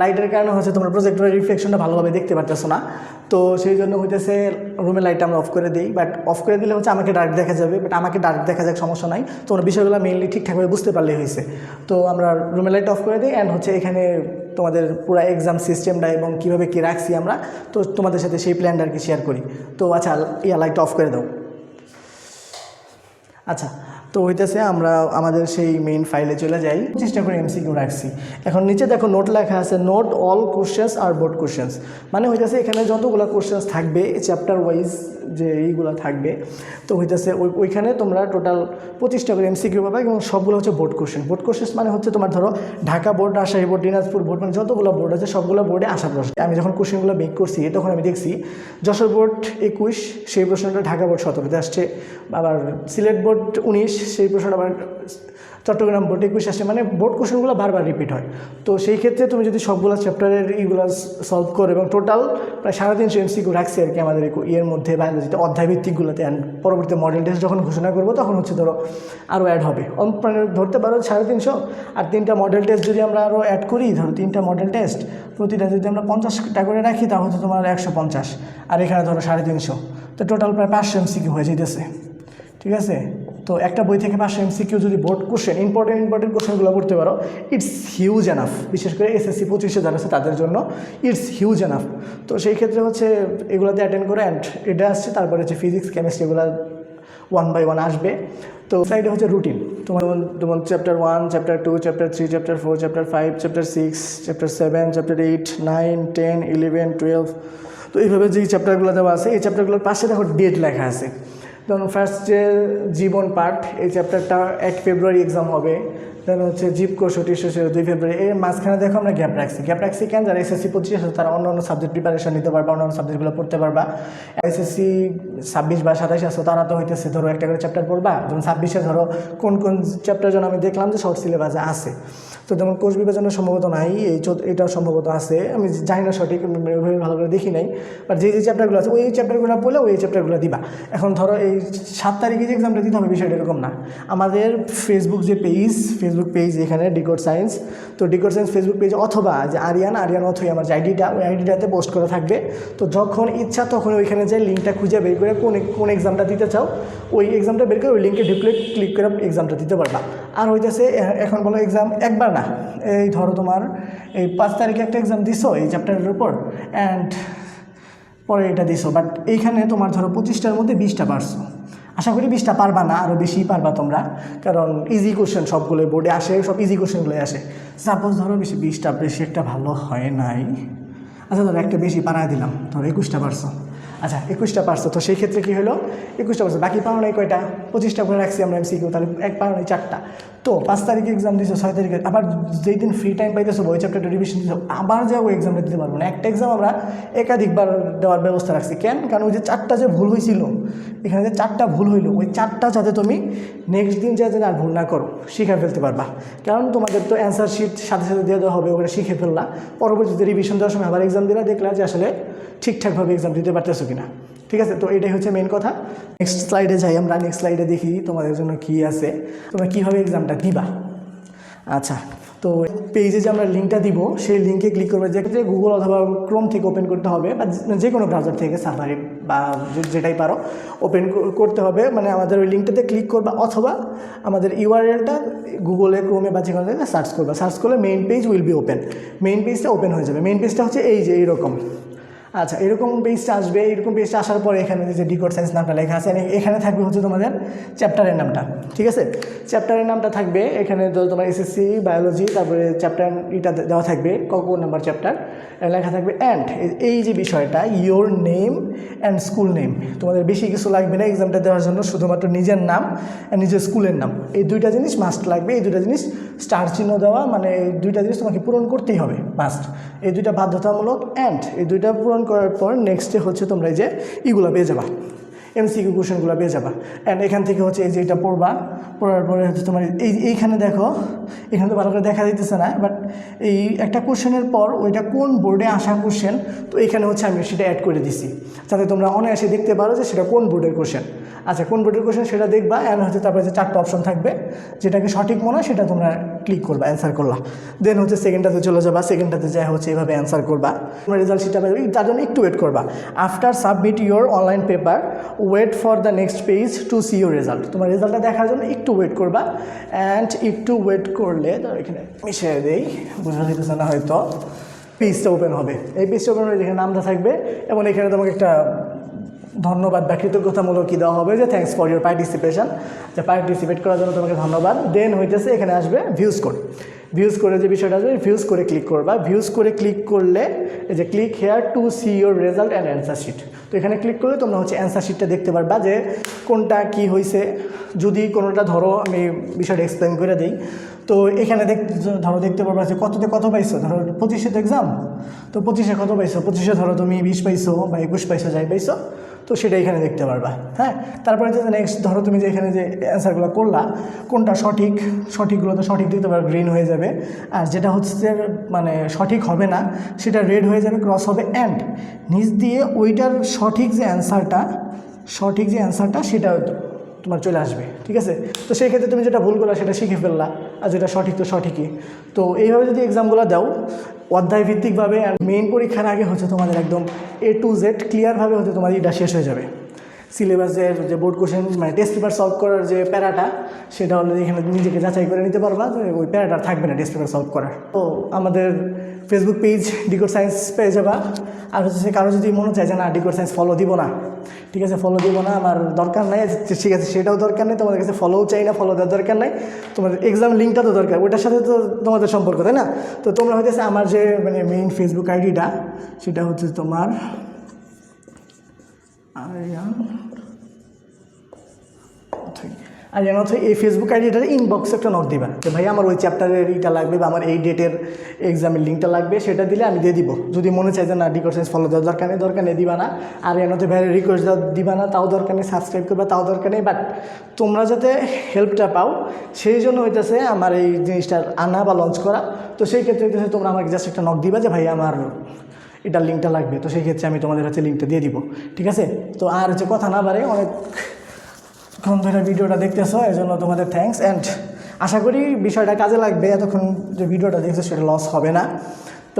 লাইটের কারণে হচ্ছে তোমরা প্রজেক্টরের রিফ্লেকশনটা ভালোভাবে দেখতে পারতেছো না। তো সেই জন্য হইতেছে রুমের লাইটটা আমরা অফ করে দিই, বাট অফ করে দিলে হচ্ছে আমাকে ডার্ক দেখা যাবে, বাট আমাকে ডার্ক দেখা যাক সমস্যা নাই, তোমরা বিষয়গুলো মেইনলি ঠিকঠাকভাবে বুঝতে পারলেই হয়েছে। তো আমরা রুমের লাইটটা অফ করে দিই অ্যান্ড হচ্ছে এখানে তোমাদের পুরো এক্সাম সিস্টেমটা এবং কীভাবে কী রাখছি আমরা, তো তোমাদের সাথে সেই প্ল্যানটা আর কি শেয়ার করি। তো আচ্ছা লাইটটা অফ করে দাও। আচ্ছা, তো হইতেছে আমরা আমাদের সেই মেইন ফাইলে চলে যাই, চেষ্টা করে এমসিকিউ রাখছি। এখন নিচে দেখো নোট লেখা আছে, নোট অল কোশ্চেন্স আর বোর্ড কোশ্চেন্স, মানে হইতেছে এখানে যতগুলো কোশ্চেন্স থাকবে চ্যাপ্টার ওয়াইজ যে এইগুলো থাকবে, তো হইতেছে ওইখানে তোমরা টোটাল 25টা করে এমসিকিউ পাবে এবং সবগুলো হচ্ছে বোর্ড কোশ্চেন। বোর্ড কোশ্চেন্স মানে হচ্ছে তোমার ধরো Dhaka board, Rajshahi board, Dinajpur board, মানে যতগুলো বোর্ড আছে সবগুলো বোর্ডে আসা প্রশ্ন। আমি যখন কোশ্চেনগুলো মেক করছি তখন আমি দেখছি যশোর বোর্ড 21, সেই প্রশ্নটা ঢাকা বোর্ড 17-তে আসছে, আবার সিলেট বোর্ড 19, সেই প্রশ্নটা আবার চট্টগ্রাম বোর্ড 21 আসছে, মানে বোর্ড কোশ্চেনগুলো বারবার রিপিট হয়। তো সেই ক্ষেত্রে তুমি যদি সবগুলো চ্যাপ্টারের এইগুলো সলভ করো এবং টোটাল প্রায় 350 এমসিকিউ রাখছি আর কি আমাদের ইয়ের মধ্যে বায়োলজিতে অধ্যায়ভিত্তিকগুলোতে, অ্যান্ড পরবর্তী মডেল টেস্ট যখন ঘোষণা করবো তখন হচ্ছে ধরো আরও অ্যাড হবে, মানে ধরতে পারো 350, আর 3টা মডেল টেস্ট যদি আমরা আরও অ্যাড করি, ধরো 3টা মডেল টেস্ট প্রতিটা যদি আমরা 50টা করে রাখি তাহলে তোমার 150, আর এখানে ধরো 350, তো টোটাল প্রায় 500 এমসিকিউ হয়ে যেতেছে। ঠিক আছে, তো একটা বই থেকে 500 এমসিকিউ যদি বোর্ড কোশ্চেন ইম্পর্টেন্ট কোশ্চেনগুলো করতে পারো, ইটস হিউজ এনাফ, বিশেষ করে এসএসসি 25-এ যারা আছে তাদের জন্য ইটস হিউজ এনাফ। তো সেই ক্ষেত্রে হচ্ছে এগুলোতে অ্যাটেন্ড করে, অ্যান্ড এটা আসছে, তারপরে হচ্ছে ফিজিক্স কেমিস্ট্রি এগুলো 1 বাই 1 আসবে। তো সাইডে হচ্ছে রুটিন, তোমার chapter 1, chapter 2, chapter 3, chapter 4, chapter 5, chapter 6, chapter 7, chapter 8, 9, 10, 11, 12, তো এইভাবে যেই চ্যাপ্টারগুলো দেওয়া আছে এই চ্যাপ্টারগুলোর পাশে দেখো ডেট লেখা আছে। ধরুন ফার্স্ট যে জীবন পাঠ, এই চ্যাপ্টারটা 1 ফেব্রুয়ারি এক্সাম হবে, দেন হচ্ছে জীবকোষ 2 ফেব্রুয়ারি, এর মাঝখানে দেখো আমরা গ্যাপ রাখছি কেন, যারা এসএসসি 25 আছে তারা অন্য সাবজেক্ট প্রিপারেশন নিতে পারবা, অন্য সাবজেক্টগুলো পড়তে পারবা। এসএসসি 26 বা 27 আছে তারা তো হইতেছে ধরো একটা করে চ্যাপ্টার পড়বা, যেমন 26-এ ধরো কোন চ্যাপ্টার যেন আমি দেখলাম যে শর্ট সিলেবাসে আছে, তো যেমন কোষ বিভাজনের সম্ভবত নাই, এটাও সম্ভবত আছে, আমি জানি না সঠিক, ওইভাবে ভালো করে দেখি নাই, বাট যে চ্যাপ্টারগুলো আছে ওই চ্যাপ্টারগুলো পড়লে ওই চ্যাপ্টারগুলো দিবা। এখন ধরো এই 7 তারিখে যে এক্সামটা দিতে হবে বিষয়টা এরকম না, আমাদের ফেসবুক পেজ এখানে ডিকোড সায়েন্স, তো ডিকোড সায়েন্স ফেসবুক পেজ অথবা যে আরিয়ান অথই আমার যে আইডিটা, ওই আইডিটাতে পোস্ট করা থাকবে, তো যখন ইচ্ছা তখন ওইখানে যে লিঙ্কটা খুঁজে বের করে কোন এক্সামটা দিতে চাও ওই এক্সামটা বের করে ওই লিঙ্কে ঢুকলে ক্লিক করে এক্সামটা দিতে পারবা। আর হইতেছে এখন বলো এক্সাম একবার না, এই ধরো তোমার এই 5 তারিখে একটা এক্সাম দিছো এই চ্যাপ্টারের উপর, অ্যান্ড পরে এটা দিছো, বাট এইখানে তোমার ধরো 25টার মধ্যে 20টা পারছো, আশা করি 20টা পারবা না, আরও বেশি পারবা তোমরা, কারণ ইজি কোশ্চেন সবগুলো বোর্ডে আসে, সব ইজি কোশ্চেনগুলোই আসে। সাপোজ ধরো 20টা বেশি একটা ভালো হয় নাই, আচ্ছা ধরো একটা বেশি পারায় দিলাম, ধরো 21টা পারছো, আচ্ছা 21টা পারছো, তো সেই ক্ষেত্রে কী হলো 21টা পারছো, বাকি পারো নাই কয়টা, 25টা করে রাখছি আমরা এমসিকিউ, তাহলে পারো নাই 4টা। তো 5 তারিখে এক্সাম দিছো, 6 তারিখে আবার যেই দিন ফ্রি টাইম পাইতেছো ওই চ্যাপ্টারটা রিভিশন দিছো, আবার যাও ওই এক্সামটা দিতে পারবো না, একটা এক্সাম আমরা একাধিকবার দেওয়ার ব্যবস্থা রাখছি কেন, কারণ ওই যে 4টা যে ভুল হয়েছিল, এখানে যে 4টা ভুল হইলো ওই 4টা যাতে তুমি নেক্সট দিন যাতে আর ভুল না করো, শিখে ফেলতে পারবা, কারণ তোমাদের তো অ্যান্সার শিট সাথে সাথে দিয়ে দেওয়া হবে, ওটা শিখে ফেললা, পরবর্তীতে রিভিশন দেওয়ার সময় আবার এক্সাম দিলা, দেখলা যে আসলে ঠিকঠাকভাবে এক্সাম দিতে পারতেছো কিনা। ঠিক আছে, তো এটাই হচ্ছে মেন কথা। নেক্সট স্লাইডে যাই আমরা, নেক্সট স্লাইডে দেখি তোমাদের জন্য কী আছে, তোমরা কীভাবে এক্সামটা দিবা। আচ্ছা, তো পেজে যে আমরা লিঙ্কটা দিব সেই লিঙ্কে ক্লিক করবে, যে গুগল অথবা ক্রোম থেকে ওপেন করতে হবে, বা যে কোনো ব্রাউজার থেকে সাফারি বা যেটাই পারো ওপেন করতে হবে, মানে আমাদের ওই লিঙ্কটাতে ক্লিক করবা, অথবা আমাদের ইউআরএলটা গুগলে ক্রোমে বা যে কোনো জায়গায় সার্চ করলে main page will be open, main পেজটা ওপেন হয়ে যাবে। মেইন পেজটা হচ্ছে এই যে এইরকম, আচ্ছা এরকম পেজটা আসবে, এরকম পেজটা আসার পরে এখানে যে ডিকোড সায়েন্স নামটা লেখা আছে, এখানে থাকবে হচ্ছে তোমাদের চ্যাপ্টারের নামটা, ঠিক আছে, চ্যাপ্টারের নামটা থাকবে এখানে, তোমার এসএসসি বায়োলজি, তারপরে চ্যাপ্টার এটা দেওয়া থাকবে কোন নাম্বার চ্যাপ্টার লেখা থাকবে, অ্যান্ড এই যে বিষয়টা your name and school name, তোমাদের বেশি কিছু লাগবে না এক্সামটা দেওয়ার জন্য, শুধুমাত্র নিজের নাম আর নিজের স্কুলের নাম, এই দুইটা জিনিস মাস্ট লাগবে, এই দুইটা জিনিস স্টার চিহ্ন দেওয়া, মানে এই দুইটা জিনিস তোমাকে পূরণ করতেই হবে মাস্ট, এই দুইটা বাধ্যতামূলক, অ্যান্ড এই দুইটা পূরণ করার পর নেক্সটে হচ্ছে তোমরা এই যে ইগুলো পেয়ে যাবা, এমসিকিউ কোশ্চেনগুলো পেয়ে যাবা, অ্যান্ড এখান থেকে হচ্ছে এই যে এটা পড়ার পরে হচ্ছে তোমার এইখানে দেখো, এখানে তো ভালো করে দেখা দিতেছে না, বাট এই একটা কোশ্চেনের পর ওইটা কোন বোর্ডে আসা কোশ্চেন, তো এখানে হচ্ছে আমি সেটা অ্যাড করে দিছি যাতে তোমরা অনায়াসে দেখতে পারো যে সেটা কোন বোর্ডের কোশ্চেন। আচ্ছা কোন বোর্ডের কোশ্চেন সেটা দেখবা, অ্যান্ড হচ্ছে তারপরে যে 4টা অপশন থাকবে, যেটাকে সঠিক মনে হয় সেটা তোমরা ক্লিক করবা, অ্যান্সার করলা, দেন হচ্ছে সেকেন্ডটাতে চলে যাবা, সেকেন্ডটাতে যা হচ্ছে এইভাবে অ্যান্সার করবা, তোমার রেজাল্ট শিটটা পাবে, তার জন্য একটু ওয়েট করবা। After submit your online paper wait for the next page to see your result, তোমার রেজাল্টটা দেখার জন্য একটু ওয়েট করবা। অ্যান্ড একটু ওয়েট করলে এখানে মিশিয়ে দেই, বোঝা যেতেছে না হয়তো, পেজটা ওপেন হবে। এই পেজটা ওপেন হলে এখানে নামটা থাকবে এবং এখানে তোমাকে একটা ধন্যবাদ বা কৃতজ্ঞতামূলক কী দেওয়া হবে যে থ্যাঙ্কস ফর ইউর পার্টিসিপেশন, যে পার্টিসিপেট করার জন্য তোমাকে ধন্যবাদ। দেন হইতেছে এখানে আসবে ভিউজ কোড, ভিউজ করে যে বিষয়টা আসবে ভিউজ করে ক্লিক করবা। ভিউজ করে ক্লিক করলে এই যে click here to see your result and answer sheet, তো এখানে ক্লিক করলে তোমরা হচ্ছে অ্যান্সার শিটটা দেখতে পারবা যে কোনটা কি হয়েছে। যদি কোনোটা ধরো আমি বিষয়টা এক্সপ্লেন করে দিই, তো এখানে ধরো দেখতে পারবা যে কততে কত পাইছো, ধরো 25-এ তো এক্সাম, তো 25-এ কত পাইছো, 25-এ ধরো তুমি 20 পাইছো বা 21 পাইছো, যাই পাইছো, তো সেটা এখানে দেখতে পারবা। হ্যাঁ, তারপরে যে নেক্সট ধরো তুমি যে এখানে যে অ্যান্সারগুলো করলা কোনটা সঠিক, সঠিকগুলো তো সঠিক দিতে পারো, গ্রিন হয়ে যাবে, আর যেটা হচ্ছে মানে সঠিক হবে না সেটা রেড হয়ে যাবে, ক্রস হবে। অ্যান্ড নিচ দিয়ে ওইটার সঠিক যে অ্যান্সারটা সেটা তোমার চলে আসবে, ঠিক আছে। তো সেই ক্ষেত্রে তুমি যেটা ভুল করলা সেটা শিখে ফেললা, আর যেটা সঠিক তো সঠিকই। তো এইভাবে যদি এক্সামগুলো দাও অধ্যায়ভিত্তিকভাবে, আর মেইন পরীক্ষার আগে হচ্ছে তোমাদের একদম A to Z ক্লিয়ারভাবে হচ্ছে তোমার এটা শেষ হয়ে যাবে। সিলেবাসের যে বোর্ড কোশ্চেন মানে টেস্ট পেপার সলভ করার যে প্যারাটা, সেটা অলরেডি এখানে নিজেকে যাচাই করে নিতে পারবা, যে ওই প্যারাটা থাকবে না টেস্ট পেপার সলভ করার। তো আমাদের ফেসবুক পেজ ডিকোড সায়েন্স পেয়ে যাবা। আর হচ্ছে কারো যদি মনে চায় যে না ডিকোড সায়েন্স ফলো দিব না, ঠিক আছে, ফলো দিব না, আমার দরকার নাই, ঠিক আছে, সেটাও দরকার নেই, তোমাদের কাছে ফলোও চাই না, ফলো দেওয়ার দরকার নাই, তোমাদের এক্সাম লিঙ্কটা তো দরকার, ওটার সাথে তো তোমাদের সম্পর্ক, তাই না। তো তোমরা হইতেছে আমার যে মানে মেইন ফেসবুক আইডিটা, সেটা হচ্ছে তোমার আর জানো এই ফেসবুক আইডিটার ইনবক্সে একটা নক দিবা যে ভাই আমার ওই চ্যাপ্টারের এইটা লাগবে বা আমার এই ডেটের এক্সামের লিঙ্কটা লাগবে, সেটা দিলে আমি দিয়ে দিব। যদি মনে চাই যে না ডিকোড সায়েন্স ফলো দেওয়ার দরকার নেই দিবা না, আর এনাতে ভাইয়ের রিকোয়েস্ট দিবা না, তাও দরকার নেই, সাবস্ক্রাইব করবা তাও দরকার নেই, বাট তোমরা যাতে হেল্পটা পাও সেই জন্য হইতেছে আমার এই জিনিসটা আনা বা লঞ্চ করা। তো সেই ক্ষেত্রে হইতেছে তোমরা আমাকে জাস্ট একটা নক দিবা যে ভাই আমার এটার লিঙ্কটা লাগবে, তো সেই ক্ষেত্রে আমি তোমাদের হচ্ছে লিঙ্কটা দিয়ে দিব, ঠিক আছে। তো আর হচ্ছে কথা না বাড়ে, অনেকক্ষণ ধরে ভিডিওটা দেখতেছো, এই জন্য তোমাদের থ্যাঙ্কস। অ্যান্ড আশা করি বিষয়টা কাজে লাগবে, এতক্ষণ যে ভিডিওটা দেখছো সেটা লস হবে না।